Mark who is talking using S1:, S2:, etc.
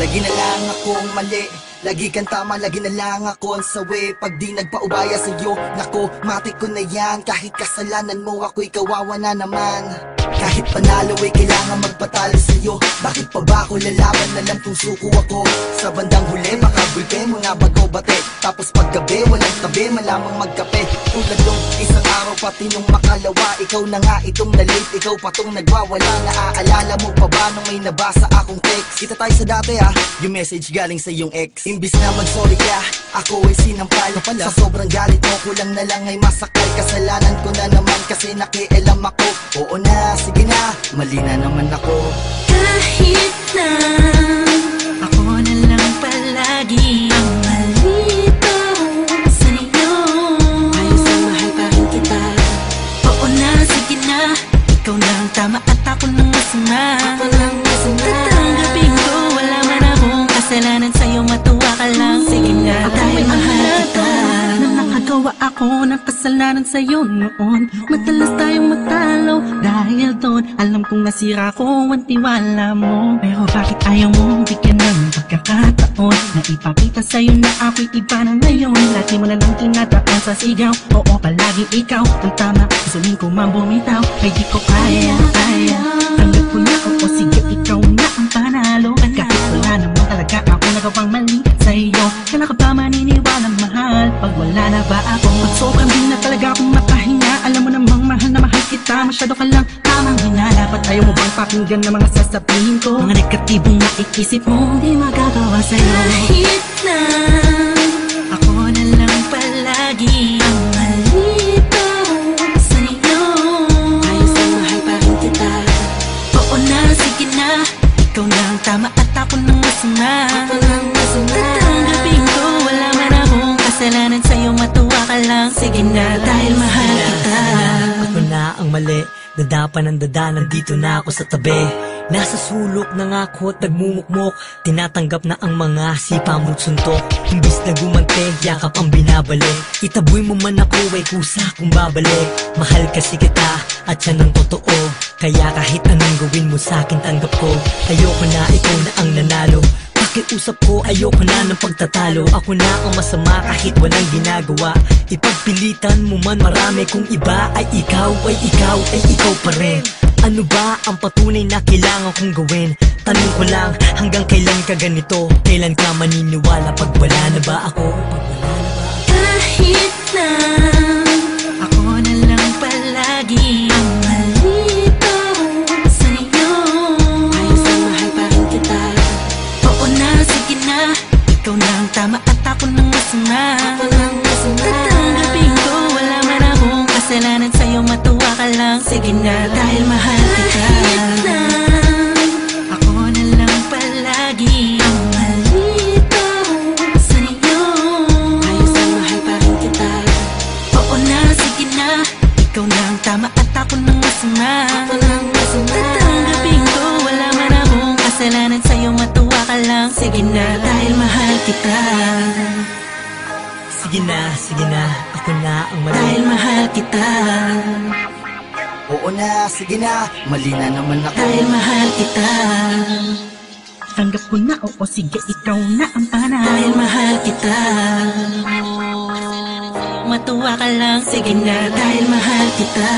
S1: Lagi na lang akong mali, lagi kang tama, lagi na lang ako ang sawi. Pag di nagpaubaya sa'yo, nako, matik ko na yan. Kahit kasalanan mo, ako'y kawawa na naman. Kahit panalo ay kailangan magpatalo sa'yo. Bakit pa ba ako lalaban na lang kung suko ako? Sa bandang huli, baka gulpe mo na bago bate. Tapos paggabi, walang tabi, malamang magkape. Tulad nung isang araw, pati nung makalawa. Ikaw na nga itong na-late, ikaw pa tong nagwawala. Naaalala mo pa ba nung may nabasa akong text? Kita tayo sa dati yung message galing sa iyong ex. Imbis na mag-sorry ka, ako ay sinampal. Sa sobrang galit mo, kulang na lang ay masakal. Kasalanan ko na naman kasi nakialam ako. Oo na, sige na, mali na naman ako.
S2: Kahit na ako na lang palagi ang malito sa'yo, ayos na mahal pa rin kita. Oo na, sige na, ikaw na ang tama at ako nang masama. Tatanggapin ko, wala man akong kasalanan sa'yo, matuwa ka lang. Sige na, dahil mahal kita. Na nakagawa ako ng kasalanan sa'yo noon. Madalas tayong magtalo dahil doon. Alam kong nasira ko ang tiwala mo. Pero bakit ayaw mo bigyan ng pagkakataon na ipakita sa'yo na ako'y iba na ngayon? Lagi mo na lang tinadaan sa sigaw. Oo, palagi ikaw ang tama. Gustuin ko man bumitaw, ay di ko kaya. Tanggap ko na, oo, sige, ikaw na ang panalo. Kahit wala naman talaga ako nagawang mali sa'yo. Kailan ka ba maniniwalang mahal pag wala na ba ako? Pag sobrang di na talaga akong makahinga, alam mo namang mahal na mahal kita. Masyado ka lang tamang hinala. Ba't ayaw mo bang pakinggan na mga sasabihin ko? Mga negatibong naiisip mo, di magagawa sa'yo. Kahit na ako na lang palagi ang malito sa'yo, ayos na mahal pa rin kita. Oo na, sige na, ikaw na ang tama at ako nang masama. Tatanggapin ko, wala man akong kasalanan sa'yo, matuwa ka lang. Sige na, dahil mahal kita.
S3: Ako na ang mali, dada pa ng dada, nandito na ako sa tabi. Nasa sulok na nga ako at nagmumukmok. Tinatanggap na ang mga sipa mo't suntok. Imbis na gumante, yakap ang binabalik. Itaboy mo man ako ay kusa kung babalik. Mahal kasi kita at yan ang totoo. Kaya kahit anong gawin mo sa'kin tanggap ko. Ayoko na ikaw na ang nanalo. Pakiusap ko, ayoko na ng pagtatalo. Ako na ang masama kahit walang ginagawa. Ipagpilitan mo man marami kung iba ay ikaw pa rin. Ano ba ang patunay na kailangan kong gawin? Tanong ko lang, hanggang kailan ka ganito? Kailan ka maniniwala pag wala na ba ako?
S2: Kahit na ako na lang palagi ang malito sa'yo, ayos na mahal pa rin kita. Oo na, sige na, ikaw na ang tama at ako nang masama. Tatanggapin ko, wala man akong kasalanan sa'yo, matuwa ka lang. Sige na, dahil mahal kita. Kahit na ako na lang palagi ang malito sa'yo, ayos na mahal pa rin kita. Oo na, sige na, ikaw na ang tama at ako nang masama. Tatanggapin ko, wala man akong kasalanan sa'yo, matuwa ka lang. Sige na, dahil mahal kita.
S3: Sige na, ako na ang mali.
S2: Dahil mahal kita.
S1: Oo na, sige na, mali na naman ako.
S2: Dahil mahal kita.
S4: Tanggap ko na, oo, sige, ikaw na ang panalo.
S2: Dahil mahal kita. Matuwa ka lang. Sige na, dahil mahal kita.